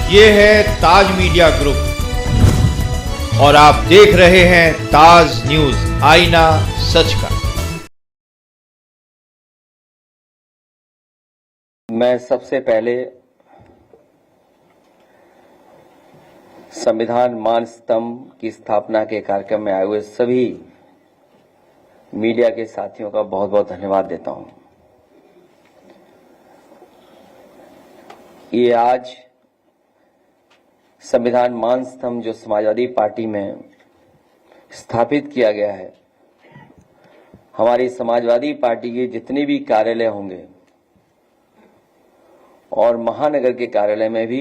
ये है ताज media group और आप देख रहे हैं ताज न्यूज, आईना सच का। मैं सबसे पहले संविधान मान स्तंभ की स्थापना के कार्यक्रम में आए हुए सभी मीडिया के साथियों का बहुत बहुत धन्यवाद देता हूं। ये आज संविधान मान स्तंभ जो समाजवादी पार्टी में स्थापित किया गया है, हमारी समाजवादी पार्टी के जितने भी कार्यालय होंगे और महानगर के कार्यालय में भी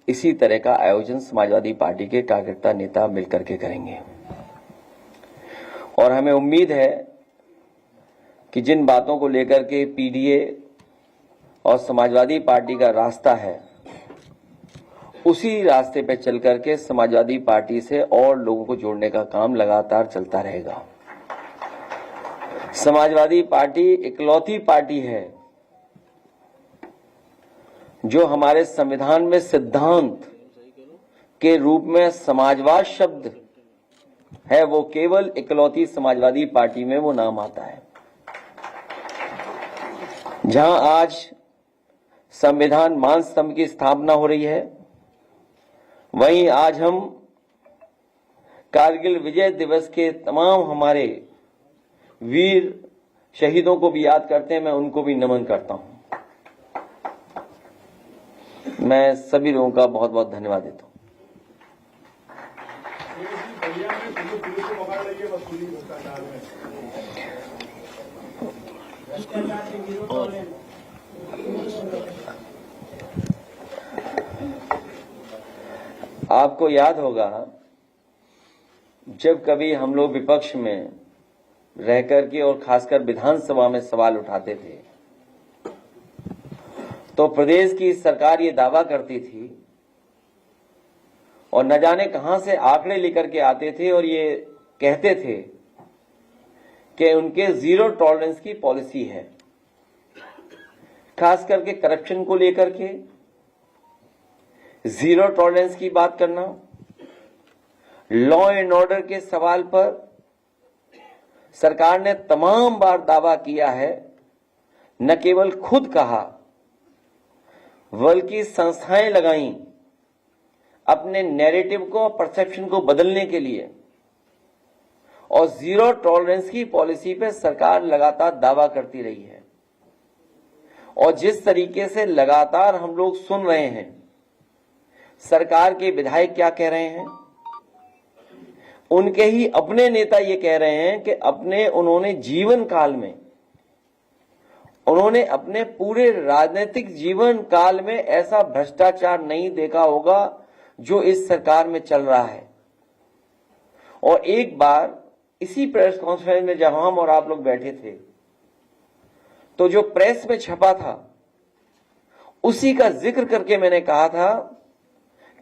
इसी तरह का आयोजन समाजवादी पार्टी के कार्यकर्ता नेता मिलकर के करेंगे। और हमें उम्मीद है कि जिन बातों को लेकर के पीडीए और समाजवादी पार्टी का रास्ता है, उसी रास्ते पे चल करके समाजवादी पार्टी से और लोगों को जोड़ने का काम लगातार चलता रहेगा। समाजवादी पार्टी इकलौती पार्टी है जो हमारे संविधान में सिद्धांत के रूप में समाजवाद शब्द है, वो केवल इकलौती समाजवादी पार्टी में वो नाम आता है। जहां आज संविधान मान स्तंभ की स्थापना हो रही है, वहीं आज हम कारगिल विजय दिवस के तमाम हमारे वीर शहीदों को भी याद करते हैं। मैं उनको भी नमन करता हूं। मैं सभी लोगों का बहुत बहुत धन्यवाद देता हूं। आपको याद होगा, जब कभी हम लोग विपक्ष में रह करके और खासकर विधानसभा में सवाल उठाते थे, तो प्रदेश की सरकार ये दावा करती थी और न जाने कहां से आंकड़े लेकर के आते थे और ये कहते थे कि उनके जीरो टॉलरेंस की पॉलिसी है, खास करके करप्शन को लेकर के जीरो टॉलरेंस की बात करना। लॉ एंड ऑर्डर के सवाल पर सरकार ने तमाम बार दावा किया है, न केवल खुद कहा बल्कि संस्थाएं लगाई अपने नैरेटिव को, परसेप्शन को बदलने के लिए। और जीरो टॉलरेंस की पॉलिसी पे सरकार लगातार दावा करती रही है। और जिस तरीके से लगातार हम लोग सुन रहे हैं सरकार के विधायक क्या कह रहे हैं, उनके ही अपने नेता ये कह रहे हैं कि उन्होंने जीवन काल में, उन्होंने अपने पूरे राजनीतिक जीवन काल में ऐसा भ्रष्टाचार नहीं देखा होगा जो इस सरकार में चल रहा है। और एक बार इसी प्रेस कॉन्फ्रेंस में जब हम और आप लोग बैठे थे, तो जो प्रेस में छपा था उसी का जिक्र करके मैंने कहा था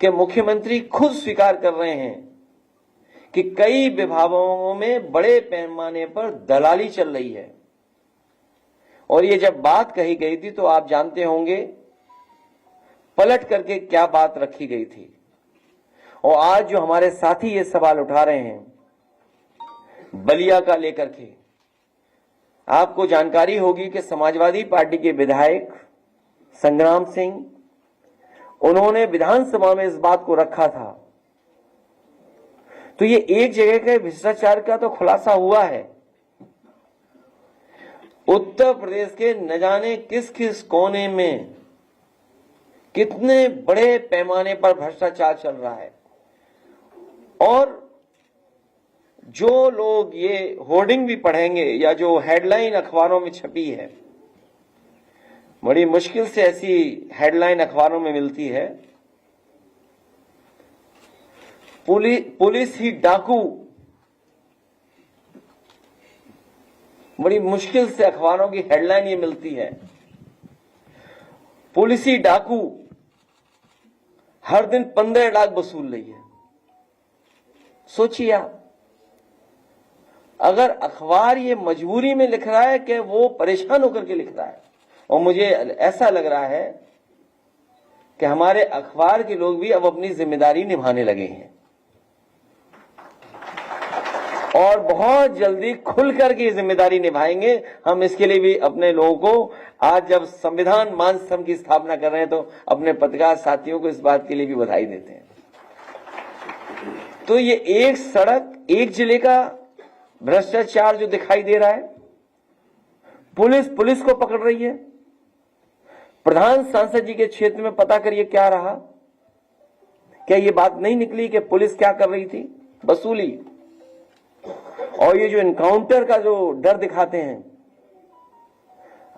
कि मुख्यमंत्री खुद स्वीकार कर रहे हैं कि कई विभागों में बड़े पैमाने पर दलाली चल रही है। और ये जब बात कही गई थी तो आप जानते होंगे पलट करके क्या बात रखी गई थी। और आज जो हमारे साथी ये सवाल उठा रहे हैं बलिया का लेकर के, आपको जानकारी होगी कि समाजवादी पार्टी के विधायक संग्राम सिंह, उन्होंने विधानसभा में इस बात को रखा था। तो ये एक जगह के भ्रष्टाचार का तो खुलासा हुआ है। उत्तर प्रदेश के न जाने किस किस कोने में कितने बड़े पैमाने पर भ्रष्टाचार चल रहा है। और जो लोग ये होर्डिंग भी पढ़ेंगे या जो हेडलाइन अखबारों में छपी है, बड़ी मुश्किल से ऐसी हेडलाइन अखबारों में मिलती है, पुलिस ही डाकू, बड़ी मुश्किल से अखबारों की हेडलाइन ये मिलती है, पुलिस ही डाकू हर दिन 15 लाख वसूल रही है। सोचिए आप, अगर अखबार ये मजबूरी में लिख रहा है कि वो परेशान होकर के लिख रहा है, और मुझे ऐसा लग रहा है कि हमारे अखबार के लोग भी अब अपनी जिम्मेदारी निभाने लगे हैं और बहुत जल्दी खुल करके ये जिम्मेदारी निभाएंगे। हम इसके लिए भी अपने लोगों को, आज जब संविधान मान स्तंभ की स्थापना कर रहे हैं, तो अपने पत्रकार साथियों को इस बात के लिए भी बधाई देते हैं। तो ये एक सड़क, एक जिले का भ्रष्टाचार जो दिखाई दे रहा है, पुलिस को पकड़ रही है। प्रधान सांसद जी के क्षेत्र में पता करिए क्या रहा। क्या ये बात नहीं निकली कि पुलिस क्या कर रही थी? वसूली। और ये जो इनकाउंटर का जो डर दिखाते हैं,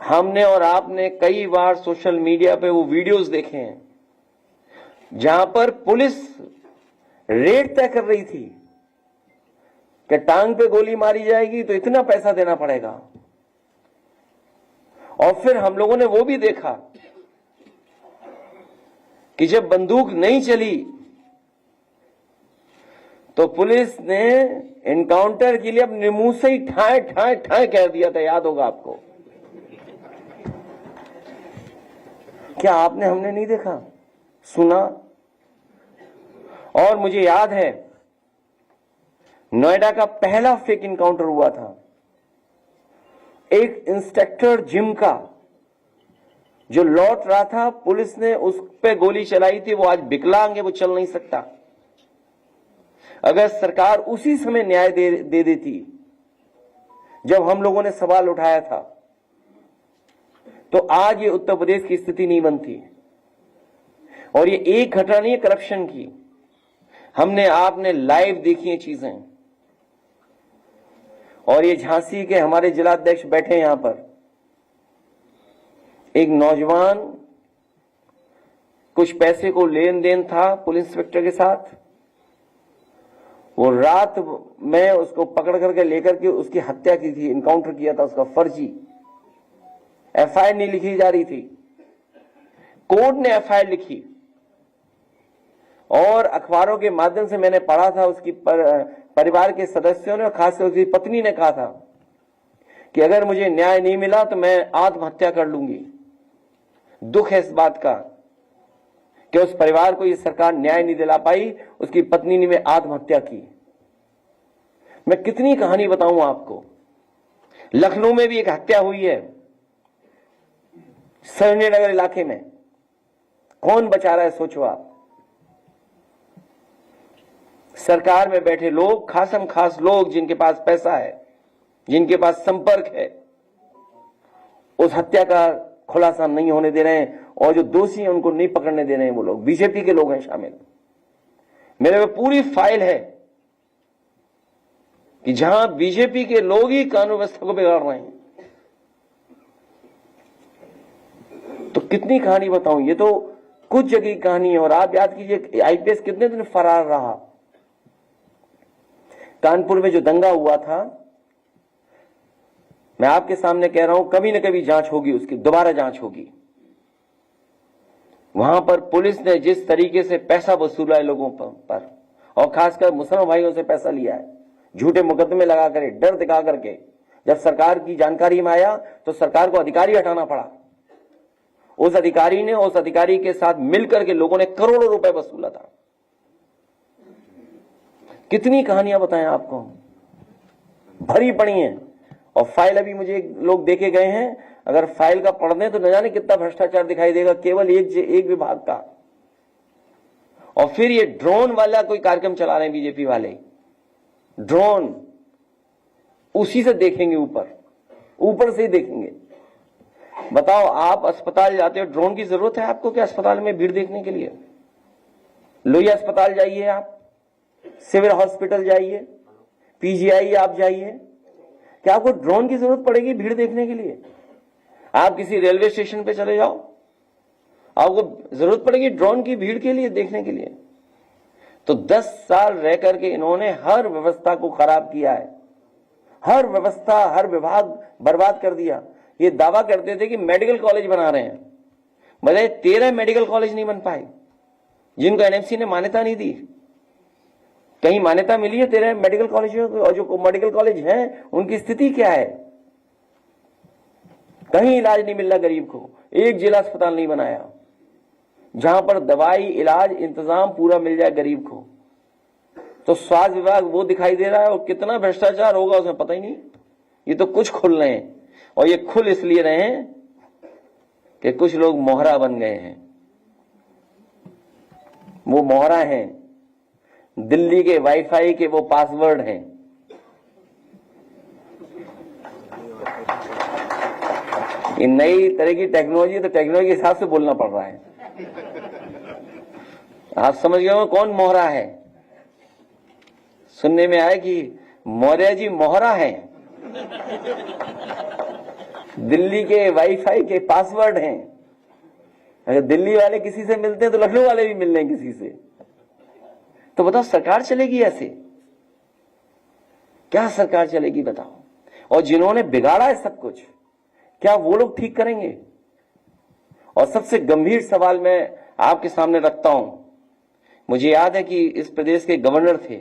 हमने और आपने कई बार सोशल मीडिया पे वो वीडियोस देखे हैं जहां पर पुलिस रेट तय कर रही थी कि टांग पे गोली मारी जाएगी तो इतना पैसा देना पड़ेगा। और फिर हम लोगों ने वो भी देखा कि जब बंदूक नहीं चली तो पुलिस ने एनकाउंटर के लिए अपने मुंह से ही ठाए ठाए ठाए कह दिया था, याद होगा आपको। क्या आपने, हमने नहीं देखा, सुना? और मुझे याद है नोएडा का पहला फेक इनकाउंटर हुआ था। एक इंस्पेक्टर जिम का जो लौट रहा था, पुलिस ने उस पे गोली चलाई थी। वो आज विकलांग है, वो चल नहीं सकता। अगर सरकार उसी समय न्याय दे देती जब हम लोगों ने सवाल उठाया था, तो आज ये उत्तर प्रदेश की स्थिति नहीं बनती। और ये एक घटना नहीं है करप्शन की, हमने आपने लाइव देखी है चीजें। और ये झांसी के हमारे जिलाध्यक्ष बैठे हैं यहां पर, एक नौजवान, कुछ पैसे को लेन देन था पुलिस इंस्पेक्टर के साथ। वो रात में उसको पकड़ करके लेकर के उसकी हत्या की थी, इनकाउंटर किया था उसका फर्जी। एफआईआर नहीं लिखी जा रही थी, कोर्ट ने एफआईआर लिखी। और अखबारों के माध्यम से मैंने पढ़ा था, उसकी परिवार के सदस्यों ने, खासकर उसकी पत्नी ने कहा था कि अगर मुझे न्याय नहीं मिला तो मैं आत्महत्या कर लूंगी। दुख है इस बात का कि उस परिवार को ये सरकार न्याय नहीं दिला पाई, उसकी पत्नी ने आत्महत्या की। मैं कितनी कहानी बताऊं आपको। लखनऊ में भी एक हत्या हुई है, सरनेनगर इलाके में। कौन बचा रहा है सोचो आप। सरकार में बैठे लोग, खासम खास लोग जिनके पास पैसा है, जिनके पास संपर्क है, उस हत्या का खुलासा नहीं होने दे रहे हैं। और जो दोषी हैं उनको नहीं पकड़ने दे रहे हैं। वो लोग बीजेपी के लोग हैं शामिल। मेरे में पूरी फाइल है कि जहां बीजेपी के लोग ही कानून व्यवस्था को बिगाड़ रहे हैं। तो कितनी कहानी बताऊं, ये तो कुछ जगह की कहानी है। और आप याद कीजिए आईपीएस कितने दिन फरार रहा। कानपुर में जो दंगा हुआ था, मैं आपके सामने कह रहा हूं, कभी न कभी जांच होगी, उसकी दोबारा जांच होगी। वहां पर पुलिस ने जिस तरीके से पैसा वसूला है लोगों पर, और खासकर मुसलमान भाइयों से पैसा लिया है, झूठे मुकदमे लगा कर, डर दिखा करके। जब सरकार की जानकारी में आया तो सरकार को अधिकारी हटाना पड़ा। उस अधिकारी ने, उस अधिकारी के साथ मिलकर के लोगों ने करोड़ों रुपए वसूला था। कितनी कहानियां बताएं आपको, भरी पड़ी हैं। और फाइल अभी मुझे लोग देके गए हैं, अगर फाइल का पढ़ दें तो न जाने कितना भ्रष्टाचार दिखाई देगा केवल एक विभाग का। और फिर ये ड्रोन वाला कोई कार्यक्रम चला रहे हैं बीजेपी वाले। ड्रोन उसी से देखेंगे, ऊपर से ही देखेंगे। बताओ, आप अस्पताल जाते हो, ड्रोन की जरूरत है आपको क्या अस्पताल में भीड़ देखने के लिए? लोहिया अस्पताल जाइए, आप सिविल हॉस्पिटल जाइए, पीजीआई आप जाइए, क्या आपको ड्रोन की जरूरत पड़ेगी भीड़ देखने के लिए? आप किसी रेलवे स्टेशन पे चले जाओ, आपको जरूरत पड़ेगी ड्रोन की भीड़ के लिए, देखने के लिए। तो 10 साल रह करके इन्होंने हर व्यवस्था को खराब किया है। हर व्यवस्था, हर विभाग बर्बाद कर दिया। ये दावा करते थे कि मेडिकल कॉलेज बना रहे हैं, भले 13 मेडिकल कॉलेज नहीं बन पाए, जिनको एनएमसी ने मान्यता नहीं दी। कहीं मान्यता मिली है 13 मेडिकल कॉलेजों को? और जो मेडिकल कॉलेज हैं उनकी स्थिति क्या है? कहीं इलाज नहीं मिल रहा गरीब को, एक जिला अस्पताल नहीं बनाया। जहां पर दवाई इलाज इंतजाम पूरा मिल जाए गरीब को, तो स्वास्थ्य विभाग वो दिखाई दे रहा है, और कितना भ्रष्टाचार होगा उसमें पता ही नहीं। ये तो कुछ खुल रहे हैं, और ये खुल इसलिए रहे हैं कि कुछ लोग मोहरा बन गए हैं। वो मोहरा हैं, दिल्ली के वाईफाई के वो पासवर्ड हैं। ये नई तरह की टेक्नोलॉजी, तो टेक्नोलॉजी के हिसाब से बोलना पड़ रहा है। आप समझ गए हो कौन मोहरा है? सुनने में आया कि मौर्य जी मोहरा हैं, दिल्ली के वाईफाई के पासवर्ड हैं। अगर दिल्ली वाले किसी से मिलते हैं तो लखनऊ वाले भी मिल रहे हैं किसी से। तो बताओ सरकार चलेगी ऐसे? क्या सरकार चलेगी बताओ? और जिन्होंने बिगाड़ा है सब कुछ, क्या वो लोग ठीक करेंगे? और सबसे गंभीर सवाल मैं आपके सामने रखता हूं। मुझे याद है कि इस प्रदेश के गवर्नर थे,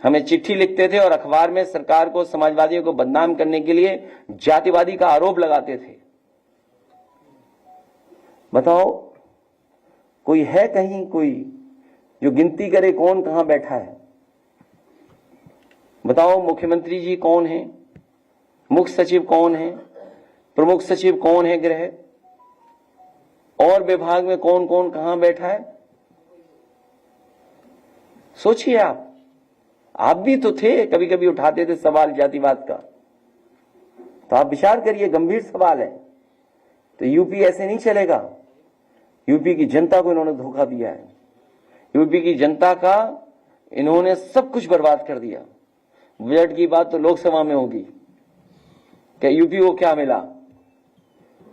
हमें चिट्ठी लिखते थे और अखबार में सरकार को, समाजवादियों को बदनाम करने के लिए जातिवादी का आरोप लगाते थे। बताओ कोई है कहीं कोई जो गिनती करे कौन कहां बैठा है? बताओ मुख्यमंत्री जी कौन है, मुख्य सचिव कौन है, प्रमुख सचिव कौन है गृह, और विभाग में कौन कौन कहां बैठा है? सोचिए आप भी तो थे, कभी कभी उठाते थे सवाल जातिवाद का। तो आप विचार करिए, गंभीर सवाल है। तो यूपी ऐसे नहीं चलेगा। यूपी की जनता को इन्होंने धोखा दिया है। यूपी की जनता का इन्होंने सब कुछ बर्बाद कर दिया। बजट की बात तो लोकसभा में होगी कि यूपी को क्या मिला।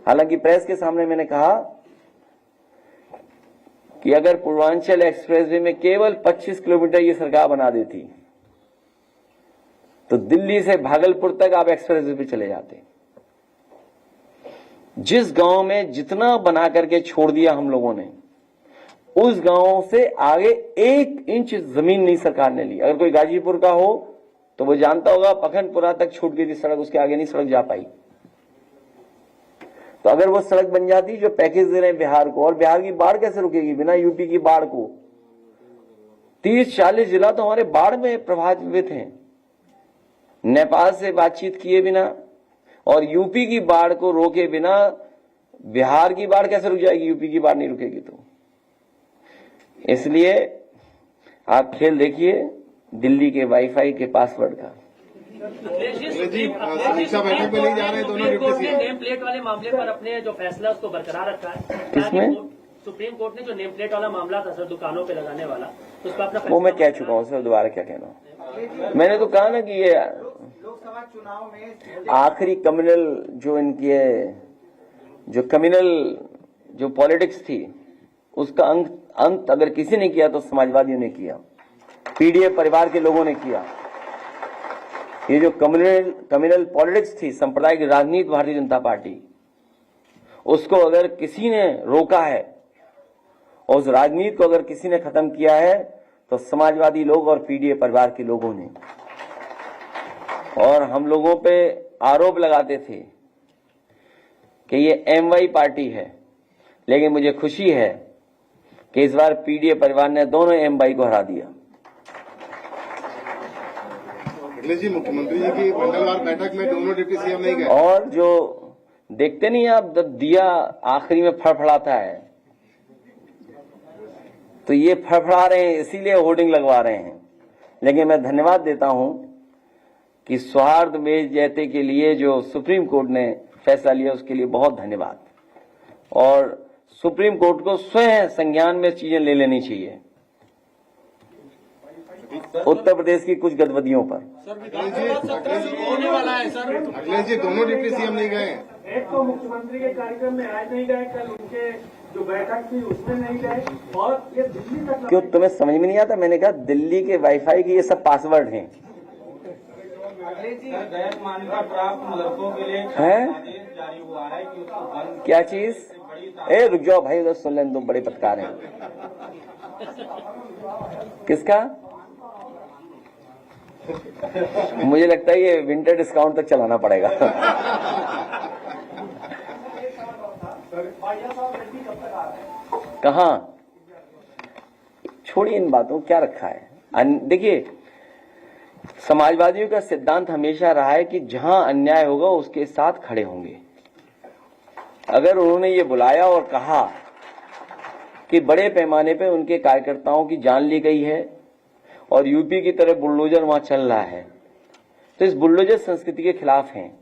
हालांकि प्रेस के सामने मैंने कहा कि अगर पूर्वांचल एक्सप्रेसवे में केवल 25 किलोमीटर ये सरकार बना देती तो दिल्ली से भागलपुर तक आप एक्सप्रेसवे पे चले जाते। जिस गांव में जितना बना करके छोड़ दिया हम लोगों ने, उस गांव से आगे 1 इंच जमीन नहीं सरकार ने ली। अगर कोई गाजीपुर का हो तो वो जानता होगा पखनपुरा तक छूट गई थी सड़क, उसके आगे नहीं सड़क जा पाई। तो अगर वो सड़क बन जाती जो पैकेज दे रहे हैं बिहार को, और बिहार की बाढ़ कैसे रुकेगी बिना यूपी की बाढ़ को? 30-40 जिला तो हमारे बाढ़ में प्रभावित हैं। नेपाल से बातचीत किए बिना और यूपी की बाढ़ को रोके बिना बिहार की बाढ़ कैसे रुक जाएगी? यूपी की बाढ़ नहीं रुकेगी। तो इसलिए आप खेल देखिए दिल्ली के वाईफाई के पासवर्ड का। बैठक में नहीं जा रहे दोनों डिप्टी सीएम। नेम प्लेट वाले मामले पर अपने जो फैसला उसको बरकरार रखा है। किसमें? सुप्रीम कोर्ट ने जो नेम प्लेट वाला मामला था सर, दुकानों पे लगाने वाला, उस पर अपना वो मैं कह चुका हूं सर, दोबारा क्या कहना। मैंने तो कहा ना कि ये लोकसभा चुनाव में आखिरी कम्युनल जो इनकी जो कम्युनल जो पॉलिटिक्स थी उसका अंत अगर किसी ने किया तो समाजवादियों ने किया, पीडीए परिवार के लोगों ने किया। ये जो कम्युनल पॉलिटिक्स थी, सांप्रदायिक राजनीति भारतीय जनता पार्टी, उसको अगर किसी ने रोका है और उस राजनीति को अगर किसी ने खत्म किया है तो समाजवादी लोग और पीडीए परिवार के लोगों ने। और हम लोगों पे आरोप लगाते थे कि ये एमवाई पार्टी है, लेकिन मुझे खुशी है कि इस बार पीडीए परिवार ने दोनों एमवाई को हरा दिया। जी मुख्यमंत्री जी की मंगलवार बैठक में दोनों डिप्टी सीएम नहीं गए। और जो देखते नहीं आप, जब दिया आखिरी में फड़फड़ाता है तो ये फड़फड़ा रहे हैं, इसीलिए होर्डिंग लगवा रहे हैं। लेकिन मैं धन्यवाद देता हूं कि सौहार्द में जयते के लिए जो सुप्रीम कोर्ट ने फैसला लिया उसके लिए बहुत धन्यवाद। और सुप्रीम कोर्ट को स्वयं संज्ञान में चीजें ले लेनी चाहिए उत्तर प्रदेश की कुछ गतिविधियों पर। अखिलेश जी दोनों डिप्टी सीएम नहीं गए। एक तो मुख्यमंत्री के कार्यक्रम में आज नहीं गए, कल उनके जो बैठक थी उसमें नहीं गए, और ये दिल्ली तक। क्यों तुम्हें समझ में नहीं आता? मैंने कहा दिल्ली के वाईफाई के ये सब पासवर्ड हैं। गैर मान्यता प्राप्त मदरसों के लिए हैं? आदेश जारी हुआ है कि उसको बंद। क्या चीज? ए रुक जाओ भाई, उधर सुन लें, तुम बड़े पत्रकार हैं। किसका? मुझे लगता है ये विंटर डिस्काउंट तक चलाना पड़ेगा। भाई साहब कब तक आ रहे हैं? कहां? छोड़िए इन बातों, क्या रखा है। देखिए, समाजवादियों का सिद्धांत हमेशा रहा है कि जहां अन्याय होगा उसके साथ खड़े होंगे। अगर उन्होंने ये बुलाया और कहा कि बड़े पैमाने पे उनके कार्यकर्ताओं की जान ली गई है और यूपी की तरह बुलडोजर वहां चल रहा है, तो इस बुलडोजर संस्कृति के खिलाफ हैं।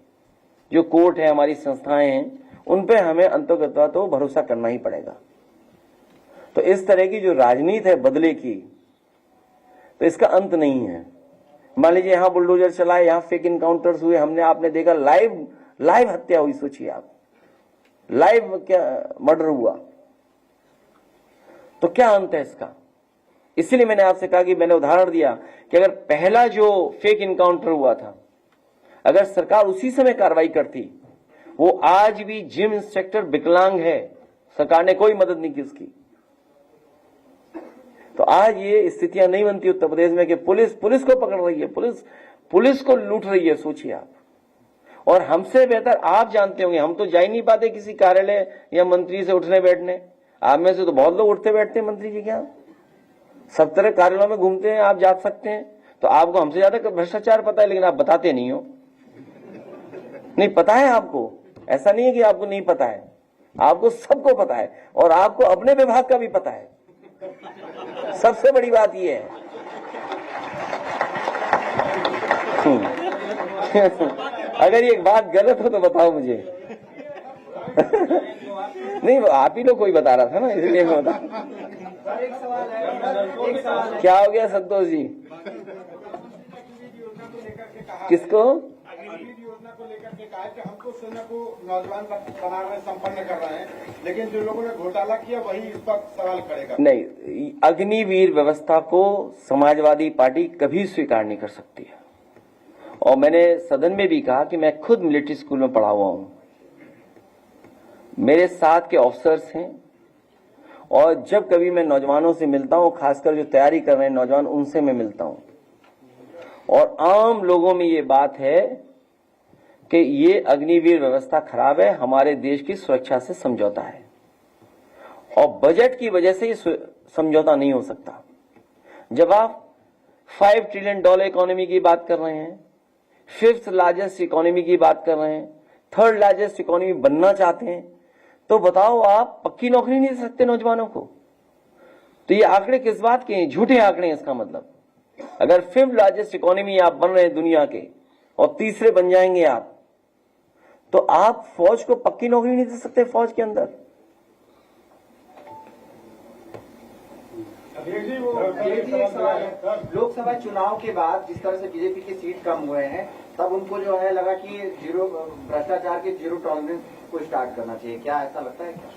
जो कोर्ट है, हमारी संस्थाएं हैं, उन पे हमें अंततः तो भरोसा करना ही पड़ेगा। तो इस तरह की जो राजनीति है बदले की, तो इसका अंत नहीं है। मान लीजिए यहां बुलडोजर चलाए, यहां फेक इनकाउंटर्स हुए, हमने आपने देखा लाइव हत्या हुई, सोचिए आप, लाइव क्या मर्डर हुआ, तो क्या अंत है इसका? इसीलिए मैंने आपसे कहा कि मैंने उदाहरण दिया कि अगर पहला जो फेक इनकाउंटर हुआ था, अगर सरकार उसी समय कार्रवाई करती, वो आज भी जिम इंस्पेक्टर विकलांग है, सरकार ने कोई मदद नहीं की उसकी, तो आज ये स्थितियां नहीं बनती उत्तर प्रदेश में कि पुलिस को पकड़ रही है, पुलिस को लूट रही है। सोचिए आप। और हमसे बेहतर आप जानते होंगे, हम तो जा ही नहीं पाते किसी कार्यालय या मंत्री से उठने बैठने। आप में से तो बहुत लोग उठते बैठते हैं मंत्री जी, क्या सब तरह कार्यालयों में घूमते हैं, आप जा सकते हैं। तो आपको हमसे ज्यादा भ्रष्टाचार पता है, लेकिन आप बताते नहीं हो। नहीं पता है आपको, ऐसा नहीं है कि आपको नहीं पता है, आपको सबको पता है, और आपको अपने विभाग का भी पता है। सबसे बड़ी बात यह है अगर ये बात गलत हो तो बताओ मुझे। नहीं, आप ही लोग कोई बता रहा था ना, इसलिए मैं बता। क्या हो गया संतोष जी? किसको? योजना को लेकर के कहा कि हमको सेना को नौजवान बना रहे, संपन्न कर रहे हैं, लेकिन जो लोगों ने घोटाला किया वही इस पर सवाल करेगा। नहीं, अग्निवीर व्यवस्था को समाजवादी पार्टी कभी स्वीकार नहीं कर सकती है। और मैंने सदन में भी कहा कि मैं खुद मिलिट्री स्कूल में पढ़ा हुआ हूं, मेरे साथ के ऑफिसर्स हैं, और जब कभी मैं नौजवानों से मिलता हूं, खासकर जो तैयारी कर रहे हैं नौजवान, उनसे मैं मिलता हूं, और आम लोगों में ये बात है कि ये अग्निवीर व्यवस्था खराब है, हमारे देश की सुरक्षा से समझौता है, और बजट की वजह से ये समझौता नहीं हो सकता। जब आप $5 ट्रिलियन इकोनॉमी की बात कर रहे हैं, 5th लार्जेस्ट इकोनॉमी की बात कर रहे हैं, 3rd लार्जेस्ट इकोनॉमी बनना चाहते हैं, तो बताओ आप पक्की नौकरी नहीं दे सकते नौजवानों को? तो ये आंकड़े किस बात के हैं? झूठे आंकड़े हैं। इसका मतलब अगर 5th लार्जेस्ट इकोनॉमी आप बन रहे हैं दुनिया के और तीसरे बन जाएंगे आप, तो आप फौज को पक्की नौकरी नहीं दे सकते फौज के अंदर। लोकसभा चुनाव के बाद जिस तरह से बीजेपी की सीट कम हुए हैं, तब उनको जो है लगा कि भ्रष्टाचार के जीरो टॉलरेंस को स्टार्ट करना चाहिए। क्या ऐसा लगता है क्या?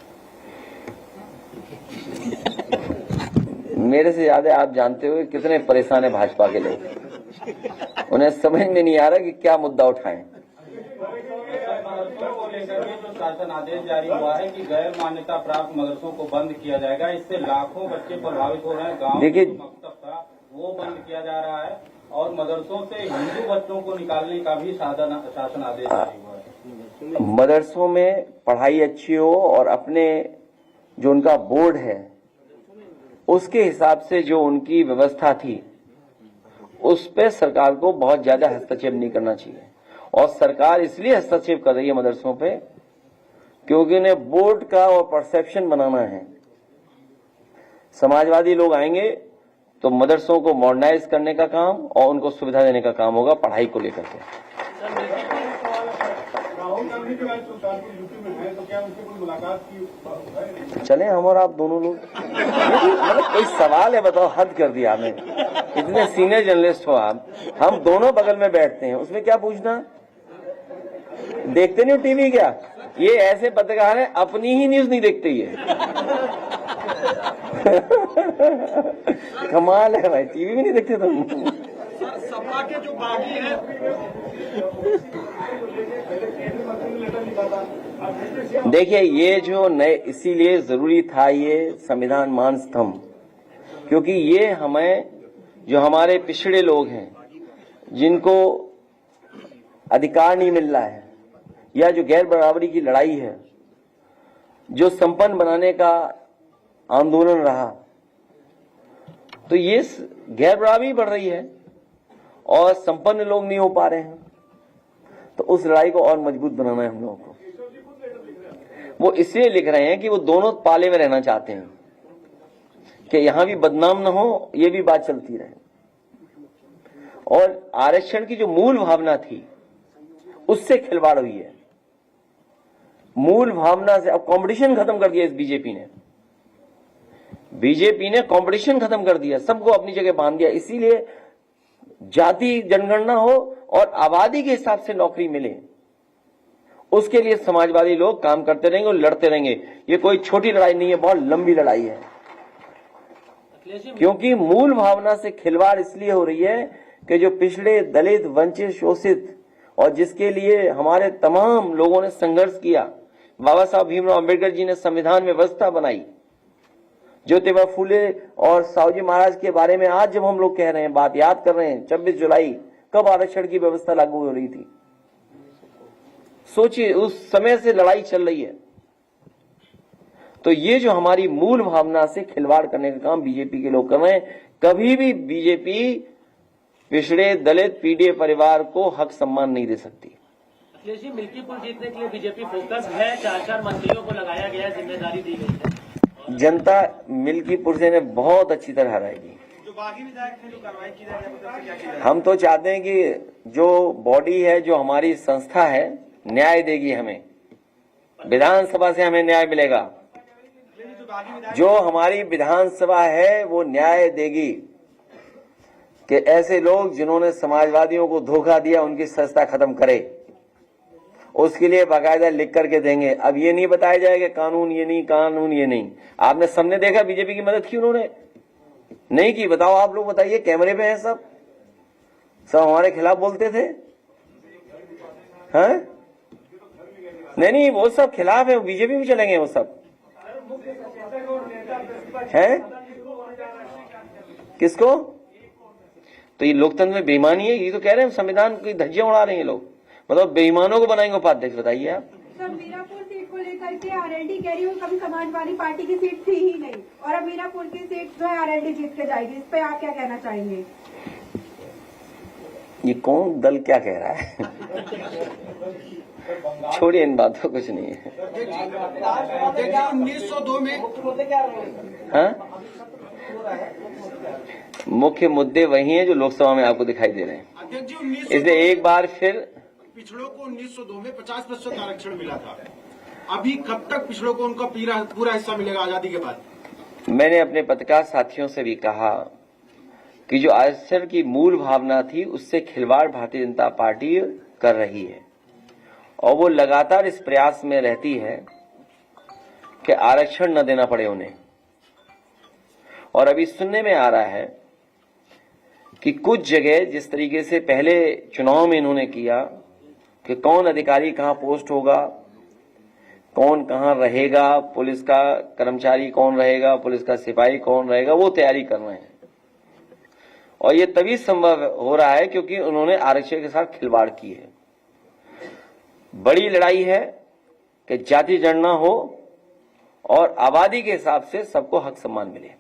मेरे से ज्यादा आप जानते हो कितने परेशान है भाजपा के लोग, उन्हें समझ में नहीं आ रहा कि क्या मुद्दा उठाएं। को लेकर के जो शासन आदेश जारी हुआ है कि गैर मान्यता प्राप्त मदरसों को बंद किया जाएगा, इससे लाखों बच्चे प्रभावित हो रहे हैं। गांव में जो मकतब था वो बंद किया जा रहा है, और मदरसों से हिंदू बच्चों को निकालने का भी शासन आदेश जारी हुआ है। मदरसों में पढ़ाई अच्छी हो, और अपने जो उनका बोर्ड है उसके हिसाब से जो उनकी व्यवस्था थी उस पर सरकार को बहुत ज्यादा हस्तक्षेप नहीं करना चाहिए। और सरकार इसलिए हस्तक्षेप कर रही है मदरसों पे क्योंकि उन्हें बोर्ड का और परसेप्शन बनाना है। समाजवादी लोग आएंगे तो मदरसों को मॉडर्नाइज करने का काम और उनको सुविधा देने का काम होगा पढ़ाई को लेकर के। राहुल गांधी के बाद सुल्तानपुर यूपी में है, तो क्या उनसे कोई मुलाकात की? चले हम और आप दोनों लोग। मतलब कोई सवाल है बताओ, हद कर दिया आपने। इतने सीनियर जर्नलिस्ट हो आप, हम दोनों बगल में बैठते हैं, उसमें क्या पूछना? देखते नहीं हो टीवी क्या? ये ऐसे पत्रकार हैं अपनी ही न्यूज नहीं देखते ये। कमाल है भाई, टीवी भी नहीं देखते तुम। सपा के जो बागी है देखिए, ये जो नए, इसीलिए जरूरी था ये संविधान मान स्तंभ, क्योंकि ये हमें, जो हमारे पिछड़े लोग हैं जिनको अधिकार नहीं मिल रहा है, या जो गैर बराबरी की लड़ाई है, जो संपन्न बनाने का आंदोलन रहा, तो ये गैर बराबरी बढ़ रही है और संपन्न लोग नहीं हो पा रहे हैं। तो उस लड़ाई को और मजबूत बनाना है हम लोगों को। वो इसलिए लिख रहे हैं कि वो दोनों पाले में रहना चाहते हैं कि यहां भी बदनाम ना हो, ये भी बात चलती रहे। और आरक्षण की जो मूल भावना थी उससे खिलवाड़ हुई है। मूल भावना से अब कंपटीशन खत्म कर दिया इस बीजेपी ने कंपटीशन खत्म कर दिया, सबको अपनी जगह बांध दिया। इसीलिए जाति जनगणना हो और आबादी के हिसाब से नौकरी मिले, उसके लिए समाजवादी लोग काम करते रहेंगे और लड़ते रहेंगे। ये कोई छोटी लड़ाई नहीं है, बहुत लंबी लड़ाई है। क्योंकि मूल भावना से खिलवाड़ इसलिए हो रही है कि जो पिछड़े, दलित, वंचित, शोषित और जिसके लिए हमारे तमाम लोगों ने संघर्ष किया, बाबा साहब भीमराव अंबेडकर जी ने संविधान में व्यवस्था बनाई, ज्योतिबा फूले और साहूजी महाराज के बारे में आज जब हम लोग कह रहे हैं, बात याद कर रहे हैं, 26 जुलाई कब आरक्षण की व्यवस्था लागू हो रही थी, सोचिए उस समय से लड़ाई चल रही है। तो ये जो हमारी मूल भावना से खिलवाड़ करने का काम बीजेपी के लोग कर रहे हैं। कभी भी बीजेपी पिछड़े, दलित, पीड़ित परिवार को हक सम्मान नहीं दे सकती। अखिलेश जी, मिल्कीपुर जीतने के लिए बीजेपी फोकस है, 4 मंत्रियों को लगाया गया, जिम्मेदारी दी गई है। जनता मिल्कीपुर से बहुत अच्छी तरह हराएगी। जो बागी विधायक थे, जो कार्रवाई की जाए, हम तो चाहते हैं कि जो बॉडी है, जो हमारी संस्था है, न्याय देगी हमें, विधानसभा से हमें न्याय मिलेगा। जो हमारी विधानसभा है वो न्याय देगी कि ऐसे लोग जिन्होंने समाजवादियों को धोखा दिया उनकी संस्था खत्म करे। उसके लिए बाकायदा लिख करके देंगे। अब ये नहीं बताया जाएगा कानून ये नहीं, कानून ये नहीं। आपने सबने देखा बीजेपी की मदद की उन्होंने नहीं की? बताओ आप लोग, बताइए, कैमरे पे हैं सब हमारे खिलाफ बोलते थे हैं? नहीं, वो सब खिलाफ है, बीजेपी में चलेंगे वो सब हैं। किसको? तो ये लोकतंत्र में बेईमानी है। ये तो कह रहे हैं संविधान की धज्जियां उड़ा रहे हैं लोग। मतलब बेईमानों को बनाएंगे उपाध्यक्ष, बताइए आप। सर, मीरापुर सीट को लेकर के आरएलडी कह रही हूँ, कभी समाजवादी पार्टी की सीट थी ही नहीं और अब मीरापुर की सीट जो है आरएलडी जीत के जाएगी। इस पे आप क्या कहना चाहेंगे? ये कौन दल क्या कह रहा है? छोड़िए इन बातों, कुछ नहीं है। 1902 में हाँ, मुख्य मुद्दे वही हैं जो लोकसभा में आपको दिखाई दे रहे हैं। अध्यक्ष जी, इसलिए एक बार फिर पिछड़ों को 1902 में 50% आरक्षण मिला था। अभी कब तक पिछड़ों को उनका पूरा हिस्सा मिलेगा आजादी के बाद? मैंने अपने पत्रकार साथियों से भी कहा कि जो आरक्षण की मूल भावना थी उससे खिलवाड़ भारतीय जनता पार्टी कर रही है और वो लगातार इस प्रयास में रहती है कि आरक्षण न देना पड़े उन्हें। और अभी सुनने में आ रहा है कि कुछ जगह जिस तरीके से पहले चुनाव में इन्होंने किया कि कौन अधिकारी कहां पोस्ट होगा, कौन कहां रहेगा, पुलिस का कर्मचारी कौन रहेगा, पुलिस का सिपाही कौन रहेगा, वो तैयारी कर रहे हैं। और ये तभी संभव हो रहा है क्योंकि उन्होंने आरक्षण के साथ खिलवाड़ की है। बड़ी लड़ाई है कि जाति जनगणना हो और आबादी के हिसाब से सबको हक सम्मान मिले।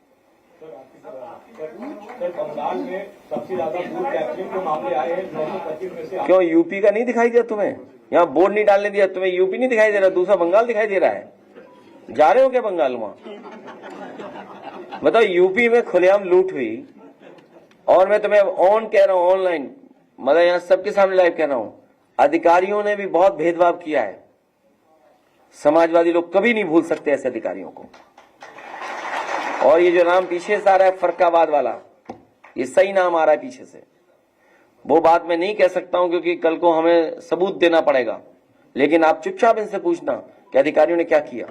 बंगाल में सबसे ज्यादा बूथ कैप्चरिंग के मामले आए हैं, 925 में से। क्यों यूपी का नहीं दिखाई दिया तुम्हें? यहाँ बोर्ड नहीं डालने दिया तुम्हें? यूपी नहीं दिखाई दे रहा, दूसरा बंगाल दिखाई दे रहा है। जा रहे हो क्या बंगाल? वहां बताओ, यूपी में खुलेआम लूट हुई और मैं तुम्हें ऑन कह रहा हूं, ऑनलाइन, मतलब यहाँ सबके सामने लाइव कह रहा हूं, अधिकारियों ने भी बहुत भेदभाव किया है। समाजवादी लोग कभी नहीं भूल सकते ऐसे अधिकारियों को। और ये जो नाम पीछे से आ रहा है फरक्काबाद वाला, ये सही नाम आ रहा है पीछे से, वो बात मैं नहीं कह सकता हूं क्योंकि कल को हमें सबूत देना पड़ेगा। लेकिन आप चुपचाप इनसे पूछना कि अधिकारियों ने क्या किया।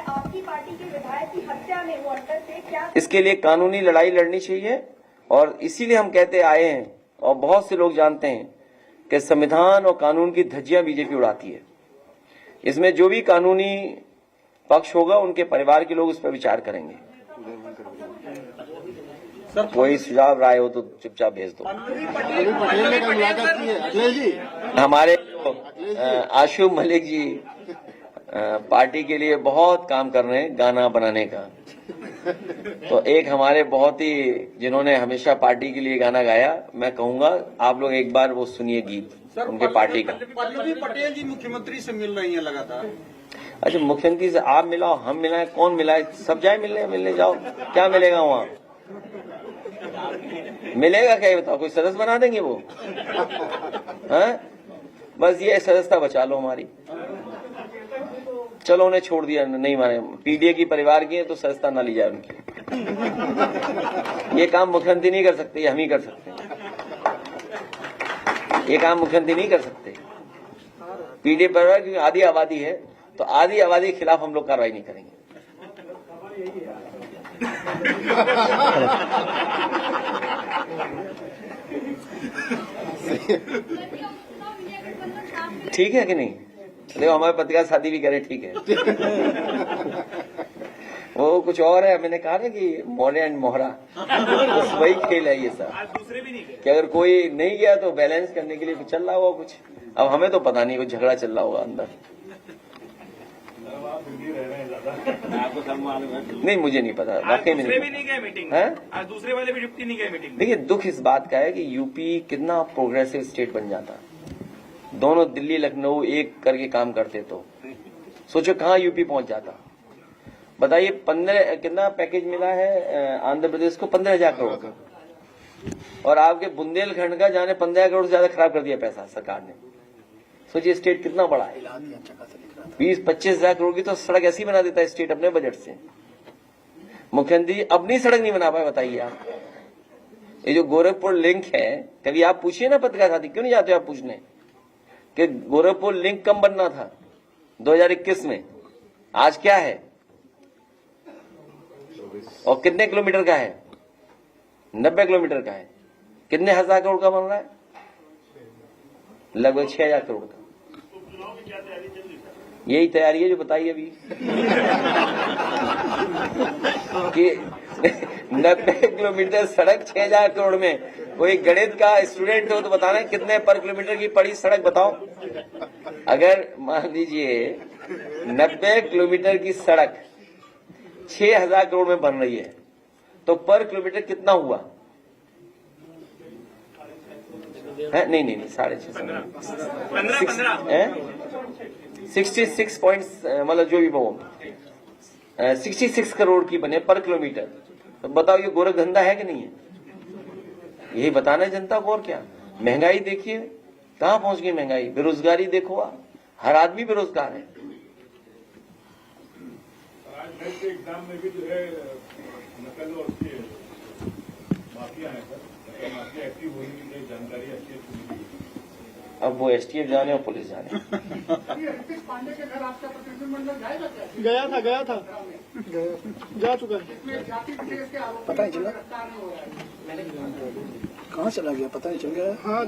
आपकी पार्टी के विधायक की हत्या में वो अंतर से क्या? इसके लिए कानूनी लड़ाई लड़नी चाहिए और इसीलिए हम कहते आए हैं और बहुत से लोग जानते हैं कि संविधान और कानून की धज्जियां बीजेपी उड़ाती है। इसमें जो भी कानूनी पक्ष होगा उनके परिवार के लोग उस पर विचार करेंगे। कोई सुझाव राय हो तो चुपचाप भेज दो। पटेल ने मुलाकात की है अखिलेश जी। हमारे आशु मलिक जी पार्टी के लिए बहुत काम कर रहे हैं गाना बनाने का। तो एक हमारे बहुत ही जिन्होंने हमेशा पार्टी के लिए गाना गाया, मैं कहूंगा आप लोग एक बार वो सुनिए गीत उनके पार्टी का। पल्लवी पटेल जी मुख्यमंत्री से मिल रही हैं लगातार। अच्छा, मुख्यमंत्री से आप मिलाओ, हम मिलाएं, कौन मिलाए? सब जाए मिलने जाओ, क्या मिलेगा वहाँ? मिलेगा क्या बताओ? कोई सदस्य बना देंगे वो? हैं? बस ये सदस्यता बचा लो हमारी। चलो उन्हें छोड़ दिया, नहीं माने, पीडीए की परिवार की है तो सदस्यता ना ली जाए उनकी। ये काम मुख्यमंत्री नहीं कर सकते, ये हम ही कर सकते हैं। ये काम मुख्यमंत्री नहीं कर सकते। पीडीए परिवार की आधी आबादी है तो आधी आबादी के खिलाफ हम लोग कार्रवाई नहीं करेंगे। ठीक है कि नहीं? देखो हमारे पत्रिका शादी भी करें, ठीक है। वो कुछ और है, मैंने कहा ना कि मोरे एंड मोहरा, बस वही खेल है ये सब। कि अगर कोई नहीं गया तो बैलेंस करने के लिए कुछ चल रहा होगा कुछ। अब हमें तो पता नहीं, कुछ झगड़ा चल रहा होगा अंदर। नहीं, मुझे नहीं पता, वाकई में नहीं गए मीटिंग है। आज दूसरे वाले भी डिप्टी नहीं गए मीटिंग। देखिए, दुख इस बात का है कि यूपी कितना प्रोग्रेसिव स्टेट बन जाता। दोनों दिल्ली लखनऊ एक करके काम करते तो सोचो कहाँ यूपी पहुंच जाता। बताइए 15 कितना पैकेज मिला है आंध्र प्रदेश को? 15,000 करोड़ का। और आपके बुंदेलखंड का जाने 15 करोड़ से ज्यादा खराब कर दिया पैसा सरकार ने। सोचिए स्टेट कितना बड़ा है। 20-25 हजार करोड़ की तो सड़क ऐसी बना देता है स्टेट अपने बजट से। मुख्यमंत्री अपनी सड़क नहीं बना पाए, बताइए आप। ये जो गोरखपुर लिंक है, कभी आप पूछिए ना पत्रकार साथी, क्यों नहीं जाते आप पूछने कि गोरखपुर लिंक कम बनना था 2021 में, आज क्या है और कितने किलोमीटर का है? 90 किलोमीटर का है। कितने हजार करोड़ का बन रहा है? लगभग 6,000 करोड़ का। यही तैयारी है जो बताई अभी कि 90 किलोमीटर सड़क 6,000 करोड़ में। कोई गणित का स्टूडेंट हो तो बताना कितने पर किलोमीटर की पड़ी सड़क बताओ। अगर मान लीजिए 90 किलोमीटर की सड़क 6,000 करोड़ में बन रही है तो पर किलोमीटर कितना हुआ है? नहीं 66 पॉइंट, मतलब जो भी वो 66 करोड़ की बने पर किलोमीटर। तो बताओ ये गोरख धंधा है कि नहीं है? यही बताना है जनता को। और क्या? महंगाई देखिए कहां पहुंच गई महंगाई। बेरोजगारी देखो, हर आदमी बेरोजगार है। एग्जाम में भी जो है नकल और माफिया है सर, माफिया एक्टिव होने की जानकारी एसटीएफ को मिली। अब वो एसटीएफ जाने और पुलिस जाने। पांडे के घर आपका प्रतिनिधिमंडल जाएगा क्या? गया था जा चुका है। पता ही चला कहाँ चला गया, पता ही चल गया। हाँ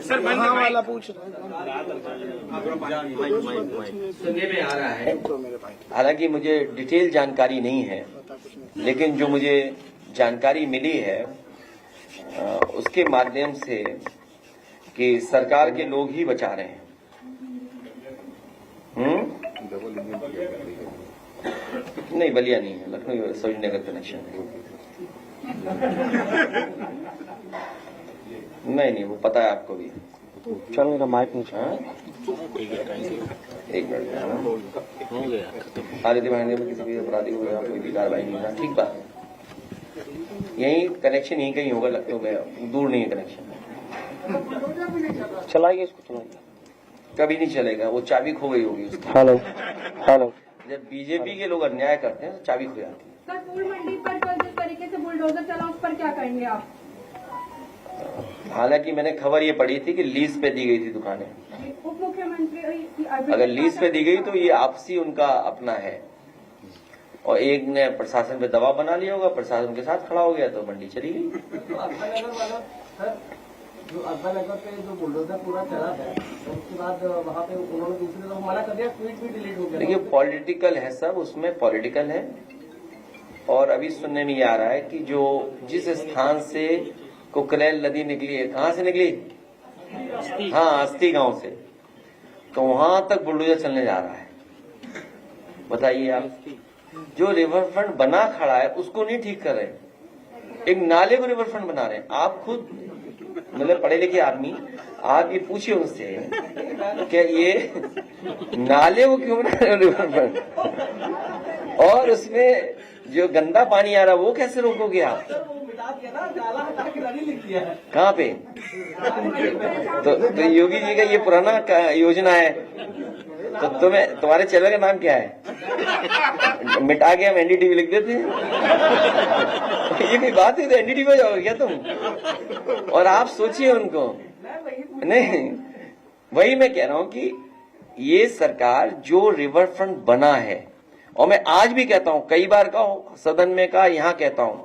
सर, वाला पूछ रहा सुनने में आ रहा है। हालांकि मुझे डिटेल जानकारी नहीं है, लेकिन जो मुझे जानकारी मिली है उसके माध्यम से कि सरकार के लोग ही बचा रहे हैं। नहीं, बलिया नहीं है, लखनऊ सरोजनगर कनेक्शन है। नहीं वो पता है आपको भी। चल मेरा माइक नहीं चला। एक मिनट आदित्य भाई में किसी भी अपराधी को कोई भी कार्रवाई नहीं होना, ठीक बात। यही कनेक्शन यहीं कहीं होगा लखनऊ में, दूर नहीं है कनेक्शन। चलाइए इसको, चलाइए। कभी नहीं चलेगा, वो चाबी खो गई होगी उसकी। हेलो। जब बीजेपी के लोग अन्याय करते हैं तो चाबी खो जाती है। सर, फूल मंडी पर कल जिस तरीके से बुलडोजर चला उस पर क्या करेंगे आप? हालांकि मैंने खबर ये पढ़ी थी कि लीज पे दी गई थी दुकानें। उप मुख्यमंत्री अगर लीज पे दी गई तो ये आपसी उनका अपना है, और एक ने प्रशासन पे दबाव बना लिया होगा, प्रशासन के साथ खड़ा हो गया तो मंडी चली गई। जो अब्बानगर पे जो बुलडोजर पूरा चला है उसके बाद वहाँ पे उन्होंने दूसरे लोग मना कर दिया, ट्वीट भी डिलीट हो गया। देखिए पॉलिटिकल है सब, उसमें पॉलिटिकल है। और अभी सुनने में आ रहा है कि जो जिस स्थान से कुकरेल नदी निकली है, कहाँ से निकली? हाँ, अस्थि गांव से, तो वहां तक बुलडोजर चलने जा रहा है। बताइए आप, जो रिवर फ्रंट बना खड़ा है उसको नहीं ठीक कर रहे, एक नाले को रिवर फ्रंट बना रहे हैं। आप खुद मतलब पढ़े लिखे आदमी, आप ये पूछिए उनसे क्या ये नाले वो क्यों बना रहे हो रिवर फ्रंट, और उसमें जो गंदा पानी आ रहा है वो कैसे रोकोगे आप? कहाँ पे? तो योगी जी का ये पुराना योजना है, तो तुम्हारे चैनल का नाम क्या है? मिटा के हम एनडीटीवी लिख देते हैं। ये कोई बात है? तो एनडीटीवी हो जाओगे क्या तुम? और आप सोचिए उनको, नहीं वही मैं कह रहा हूं कि ये सरकार जो रिवर फ्रंट बना है, और मैं आज भी कहता हूं, कई बार कहा सदन में, कहा यहां कहता हूं,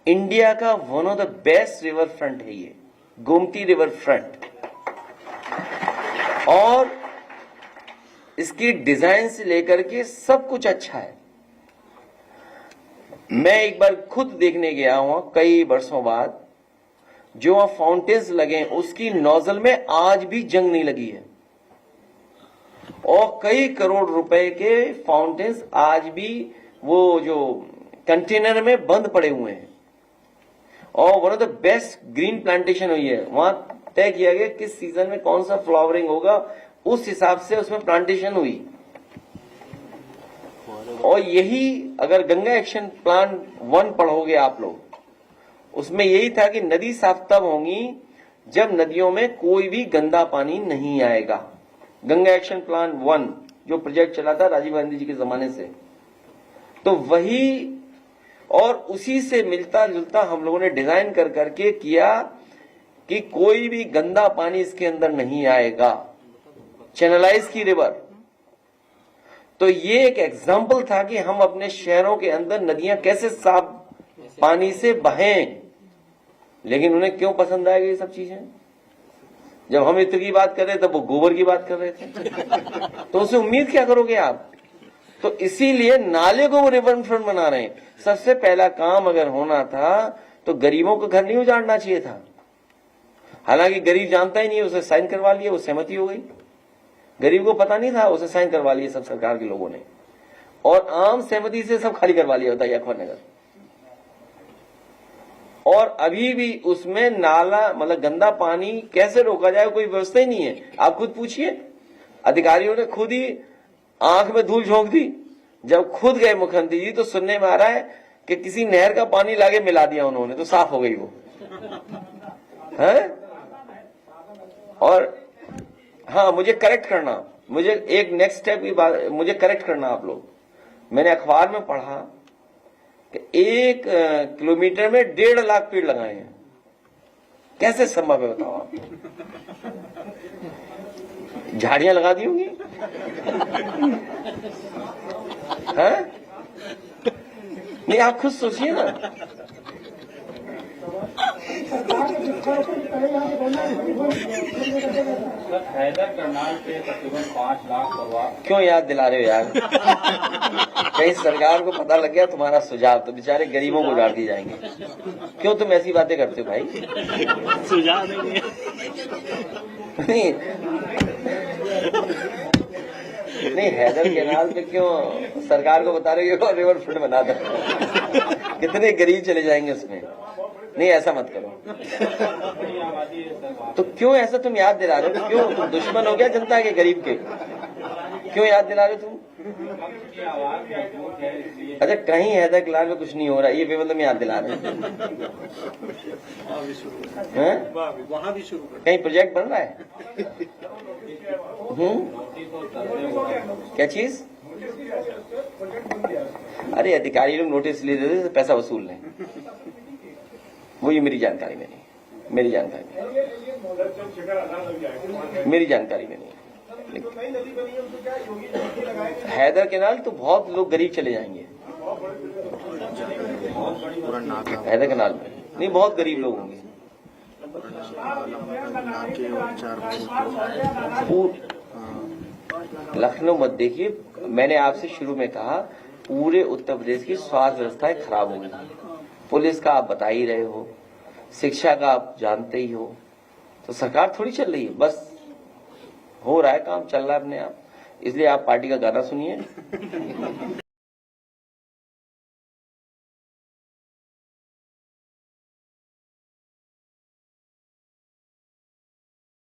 इंडिया का one of the best river front है ये गोमती रिवर फ्रंट। और इसकी डिजाइन से लेकर के सब कुछ अच्छा है। मैं एक बार खुद देखने गया हूं कई वर्षों बाद, जो वहां फाउंटेन्स लगे उसकी नोजल में आज भी जंग नहीं लगी है, और कई करोड़ रुपए के फाउंटेन्स आज भी वो जो कंटेनर में बंद पड़े हुए हैं, और one of the best green plantation हुई है। वहां तय किया गया किस सीजन में कौन सा फ्लावरिंग होगा, उस हिसाब से उसमें प्लांटेशन हुई। और यही अगर गंगा एक्शन प्लान 1 पढ़ोगे आप लोग, उसमें यही था कि नदी साफ तब होंगी जब नदियों में कोई भी गंदा पानी नहीं आएगा। गंगा एक्शन प्लान 1 जो प्रोजेक्ट चला था राजीव गांधी जी के जमाने से, तो वही और उसी से मिलता जुलता हम लोगों ने डिजाइन कर करके किया कि कोई भी गंदा पानी इसके अंदर नहीं आएगा, चैनलाइज की रिवर। तो ये एक एग्जाम्पल था कि हम अपने शहरों के अंदर नदियां कैसे साफ पानी से बहें। लेकिन उन्हें क्यों पसंद आएगी ये सब चीजें? जब हम इत्र की बात कर रहे थे तब वो गोबर की बात कर रहे थे, तो उससे उम्मीद क्या करोगे आप? तो इसीलिए नाले को वो रिवर फ्रंट बना रहे हैं। सबसे पहला काम अगर होना था तो गरीबों का घर नहीं उजाड़ना चाहिए था। हालांकि गरीब जानता ही नहीं, उसे साइन करवा लिया, वो सहमति हो गई। गरीब को पता नहीं था, उसे साइन करवा लिए सब सरकार के लोगों ने, और आम सहमति से सब खाली करवा लिया होता है अखबार नगर। और अभी भी उसमें नाला मतलब गंदा पानी कैसे रोका जाए कोई व्यवस्था ही नहीं है। आप खुद पूछिए, अधिकारियों ने खुद ही आंख में धूल झोंक दी। जब खुद गए मुख्यमंत्री जी तो सुनने में आ रहा है कि किसी नहर का पानी लाके मिला दिया उन्होंने, तो साफ हो गई वो है। और हाँ, मुझे करेक्ट करना, मुझे एक नेक्स्ट स्टेप की बात मुझे करेक्ट करना आप लोग। मैंने अखबार में पढ़ा कि 1 किलोमीटर में 1.5 लाख पेड़ लगाए हैं। कैसे संभव है बताओ आप? झाड़ियां लगा दी होंगी हैं? नहीं, आप खुद सोचिए ना। हैदर करनाल पे तकरीबन 5 लाख परिवार। क्यों याद दिला रहे हो यार? कहीं सरकार को पता लग गया तुम्हारा सुझाव तो बेचारे गरीबों को उजाड़ दिए जाएंगे। क्यों तुम ऐसी बातें करते हो भाई? सुझाव नहीं नहीं, हैदर कैनाल पे क्यों सरकार को बता रहे हो रिवर फ्रंट बना दो? कितने गरीब चले जाएंगे उसमें। नहीं, ऐसा मत करो। तो क्यों ऐसा तुम याद दिला रहे हो? क्यों तुम दुश्मन हो गया जनता के, गरीब के? क्यों याद दिला रहे हो तुम? अच्छा, कहीं हैदर कैनाल में कुछ नहीं हो रहा, ये बेमतलब में याद दिला रहे हैं? वहाँ भी शुरू कहीं प्रोजेक्ट बन रहा है? क्या चीज? अरे अधिकारी लोग नोटिस ले देते थे, पैसा वसूल लें। वो ये मेरी जानकारी में नहीं, मेरी जानकारी में नहीं। हैदर कैनाल तो बहुत लोग गरीब चले जाएंगे हैदर कैनाल में, नहीं बहुत गरीब लोग होंगे। लखनऊ मत देखिए, मैंने आपसे शुरू में कहा पूरे उत्तर प्रदेश की स्वास्थ्य व्यवस्थाएं खराब हो गई। पुलिस का आप बता ही रहे हो, शिक्षा का आप जानते ही हो, तो सरकार थोड़ी चल रही है, बस हो रहा है काम, चल रहा है अपने आप। इसलिए आप पार्टी का गाना सुनिए।